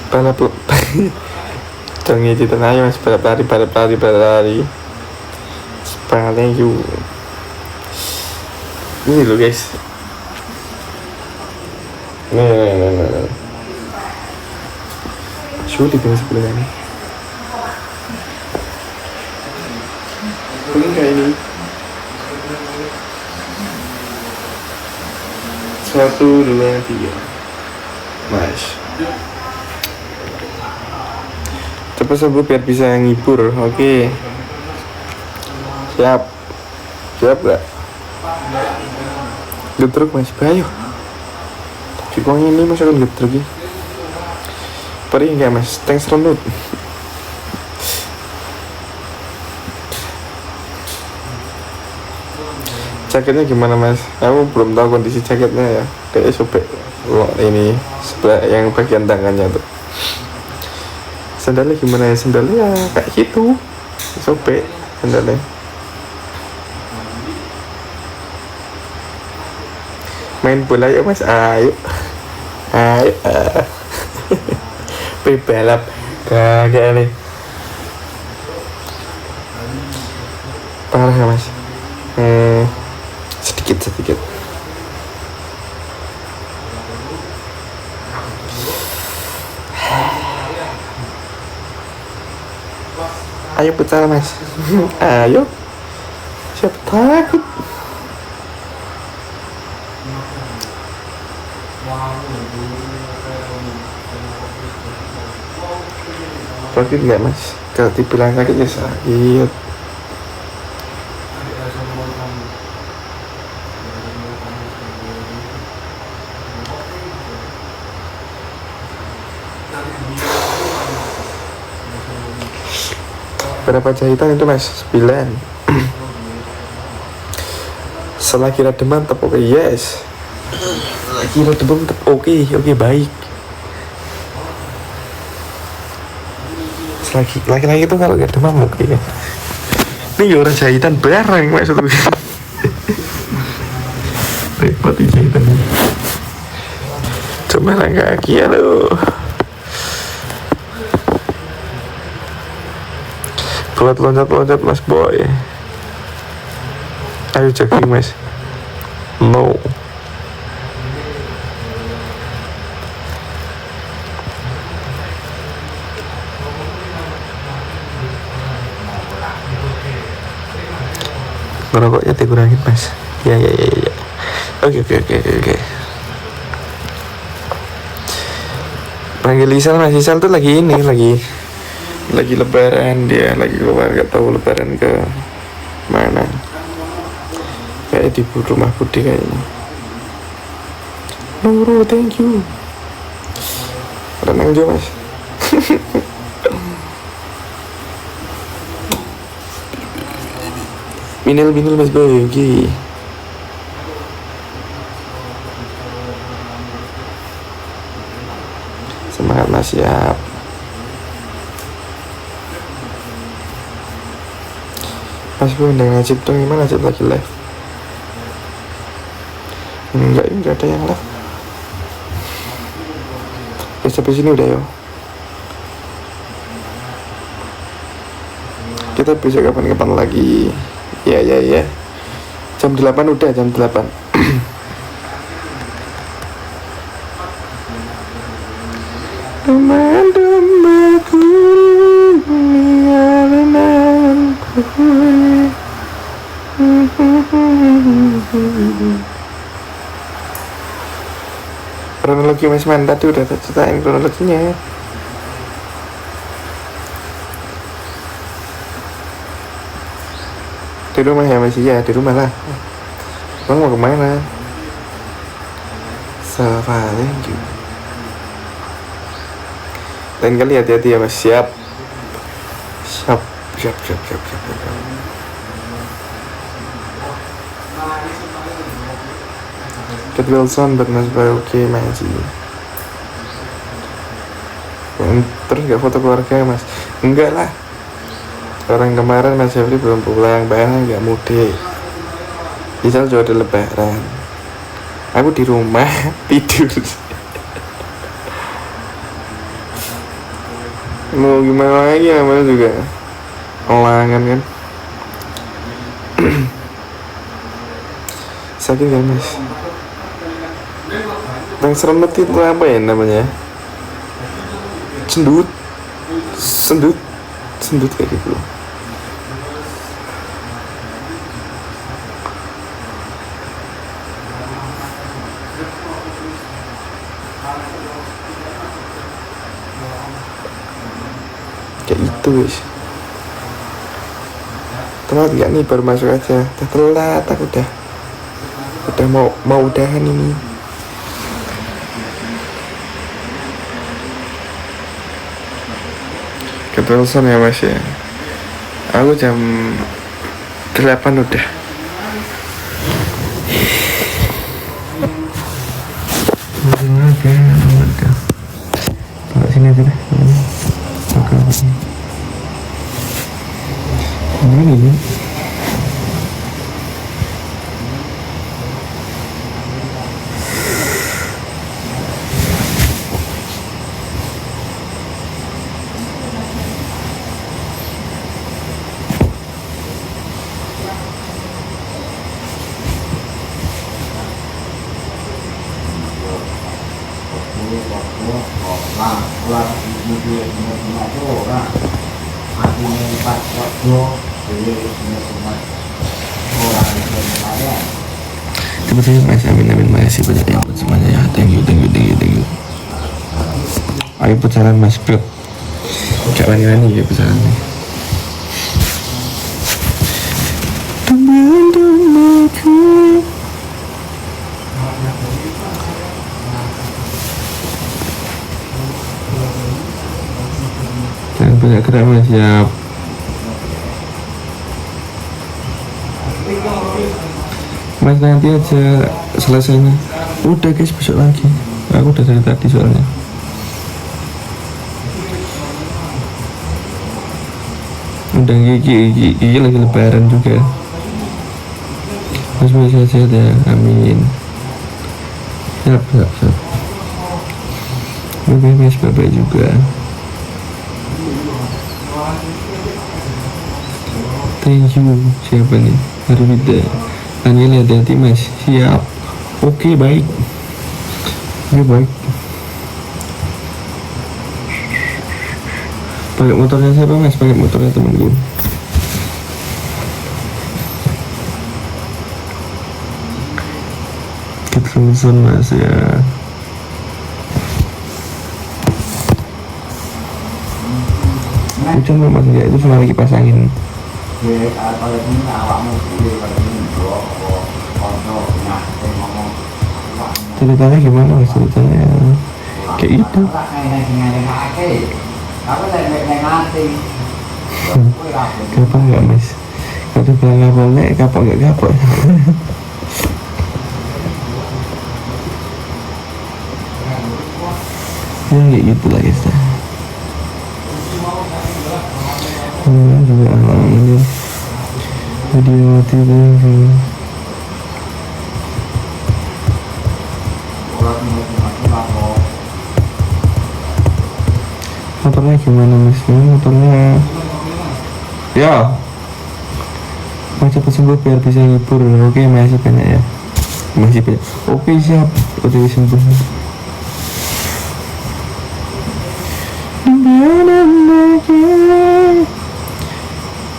Balap dong ya di tengahnya mas, balap lari. Paling you. Ini loh guys. Nih. Sulit ini sebenarnya. Kuning kayak ini. 1, 2, 3. Nice. Cepat sembuh biar bisa ngibur. Oke. Siap gak? Getruk mas Bayu. Cikong ini mas akan getruk ya. Perih enggak mas? Thanks Ronut. Jaketnya gimana mas? Aku belum tahu kondisi jaketnya ya. Kayak sobek ini sebelah yang bagian tangannya tuh. Sandalnya gimana ya? Sandalnya ya kayak gitu, sobek sandalnya. Main bola ya mas? Ayo. Balap kagak nih. Parah ya mas? Sedikit. Ayo putar mas. Ayo. Siapa takut? Sakit nggak mas? Kalau dibilang sakit ya sakit. Berapa jahitan itu mas? 9. Selagi demam tetap oke. Yes. Selagi demam tetap oke baik. Selagi laki-laki itu kalau gak demam oke. Ini ya orang jahitan bareng maksudnya. Repot di jahitan ini. Cuma kaki ya lo. Buat loncat mas boy. Ayo jogging mas. No. Ngerokoknya dikurangin mas. Ya. Oke. Panggil Isal mas. Isal tuh lagi lagi lebaran, dia lagi keluar, gak tahu lebaran ke mana. Kayak di rumah Budi kayaknya. Nuru, thank you. Renang juga mas. Minil mas Boyogi. Semangat mas, siap. Mas gue undang Najib dong, gimana Najib lagi live? Enggak ada yang live. Ya sampai sini udah yo. Kita bisa kapan-kapan lagi. Ya. Jam 8 udah, jam 8. Domba-dombaku mengalenanku. Kronologi Mas Man tadi udah ceritain kronologinya. Di rumah ya masih ya, di rumah lah. Bang mau kemana? Thank you. Lain kali hati-hati ya mas. Siap. Kate Wilson buat mas Bay, oke masih. Terus gak foto keluarga mas? Enggak lah. Orang kemarin mas Jeffrey belum pulang, bayangnya gak mudik. Misal juga ada lebaran. Aku di rumah tidur. Mau gimana lagi namanya juga olangan kan. Sakit kan mas? Yang seremet itu apa ya namanya? Sendut kayak gitu. Kayak itu guys. Telat gak nih, baru masuk aja. Udah telat, aku udah mau udahan ini. Keterusan ya mas ya. Aku jam 8 udah. Taruh sini aja deh. Ini. Terima kasih mas, amin, makasih banyak ya buat semuanya ya. Thank you. Ayo pecahan mas bro. Gak wani-wani ya pecahan. Teman-temanku. Jangan banyak gerak mas, siap. Mas nanti aja selesainya. Udah guys, besok lagi. Aku udah dari tadi soalnya. Udah Gigi lagi lebaran juga. Mas bisa sehat ya, amin. Siap. Mas bye juga. Thank you. Siapa nih? Arwida. Daniel, hati-hati mas. Siap. Oke, baik. Baik. Pakai motornya siapa mas? Pakai motornya temanku. Keterusan mas ya. hujan mas enggak, itu cuma lagi kipas angin. Ceritanya gimana mas? Ceritanya kayak gitu. Kapok nggak mas? Kalau bilang nggak boleh, kapok nggak kapok. Ya kayak gitu lah guys. Juga alhamdulillah video mati dulu. Motornya gimana mas? Motornya ya mau cepat sembuh biar bisa hibur. Oke masih banyak ya, masih banyak. Oke siap, udah sembuh.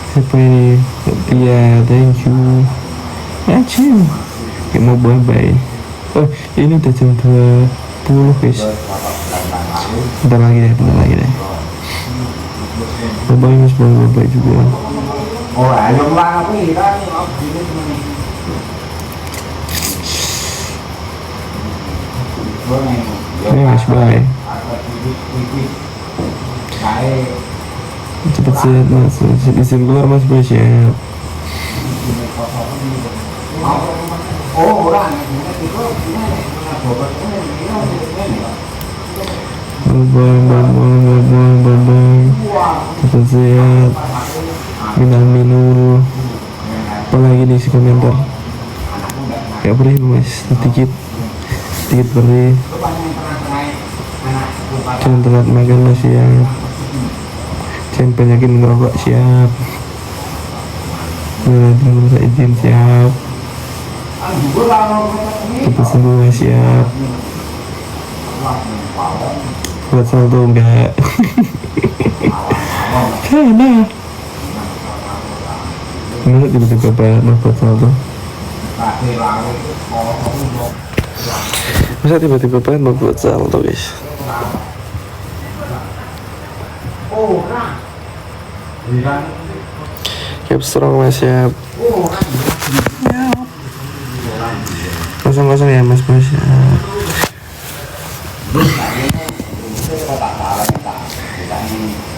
Siapa ini? Dia, thank you. Acim, kayak mau bye-bye. Oh, ini udah jam 20 guys. Bentar lagi deh. Bye-bye mas, bye-bye juga. Mas, bye. Cepet sehat mas, izin keluar mas, bye siap. Bye-bye. Cepet sehat. Minul. Apalagi nih si komentar. Kayak perih mas, sedikit perih. Jangan telat makan mas siap. Jangan banyakin ngerokok siap. Jangan lupa izin siap. Cepat sembuh mas siap. Buat saldo enggak. Karena Menurut tiba-tiba banyak mas buat saldo. Masa tiba-tiba banget mau buat saldo guys. Keep strong mas siap. Kosong-kosong ya mas siap.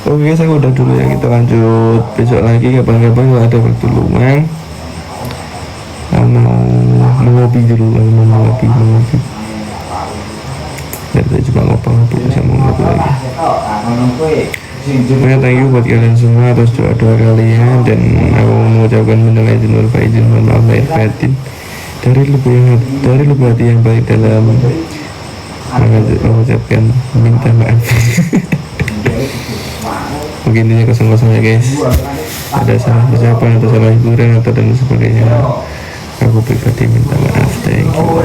Oke guys, aku udah dulu ya, kita lanjut besok lagi kapan-kapan kalau ada waktu luang. Mau ngopi dulu, mau ngopi. Dan kita juga ngopi bisa mau ngopi lagi. Pokoknya thank you buat kalian semua atas doa-doa kalian, dan aku mengucapkan minal aidin wal faizin, mohon maaf lahir batin dari lubuk hati yang baik dalam mengucapkan minta maaf. Mungkin ini kosong-kosong ya guys, ada salah ucapan atau salah hiburan atau dan sebagainya, aku pribadi minta maaf. Thank you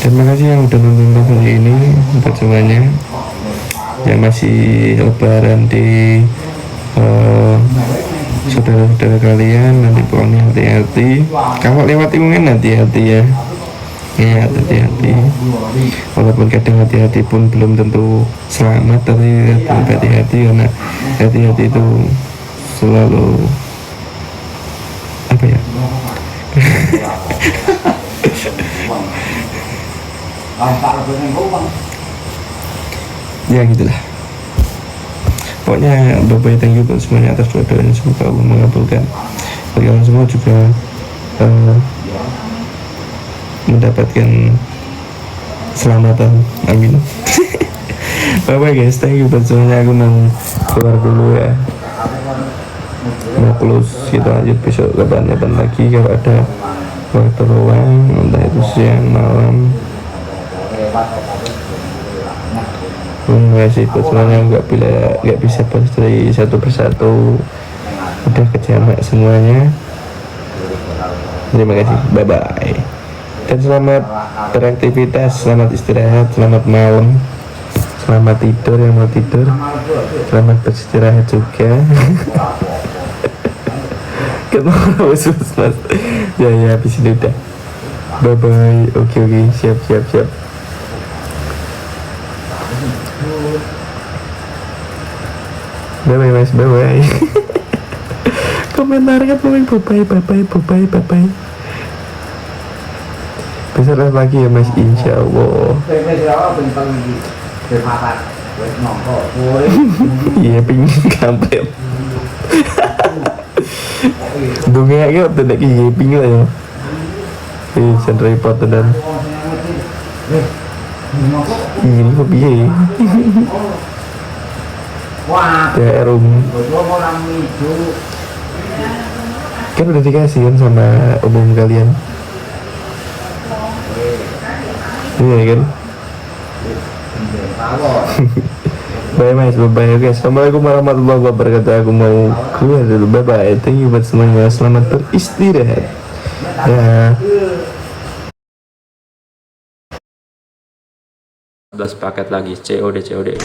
dan makasih yang udah nonton kali ini. Untuk semuanya yang masih lebaran di saudara-saudara kalian, nanti pulangnya hati-hati. Kalau lewati mungkin hati-hati ya. Ya hati-hati. Walaupun kadang hati-hati pun belum tentu selamat, tapi hati-hati karena hati-hati itu selalu apa ya? Ya gitulah. Pokoknya bye-bye, thank you buat semuanya atas doa-doanya, semoga Allah mengabulkan. Bagi kalian semua juga mendapatkan selamatan, amin. Bye-bye guys, thank you buat semuanya. Aku mau keluar dulu ya, mau close. Kita lanjut besok kapan-kapan lagi kalau ada waktu luang, entah itu siang, malam. Terima kasih buat semuanya, nggak bisa bahas dari satu persatu, udah kejamak semuanya. Terima kasih, bye bye, dan selamat beraktivitas, selamat istirahat, selamat malam, selamat tidur yang mau tidur, selamat beristirahat juga. Ketemu mas. Ya habis ini udah, bye bye. Oke siap. Bye bye mas, bye bye. Komentarnya pemain bye bye. Bisa live lagi ya mas, insya Allah. Iya pingin kampret. Dungnya kayak udah iya pingin lah ya. Jangan repot dan ini kok biaya ya rum kan udah dikasih kan sama umum kalian iya kan. Bye mas, bye guys. Assalamualaikum warahmatullahi wabarakatuh. Aku mau keluar dulu, bye bye. Thank you buat semuanya, selamat beristirahat ya. 11 paket lagi COD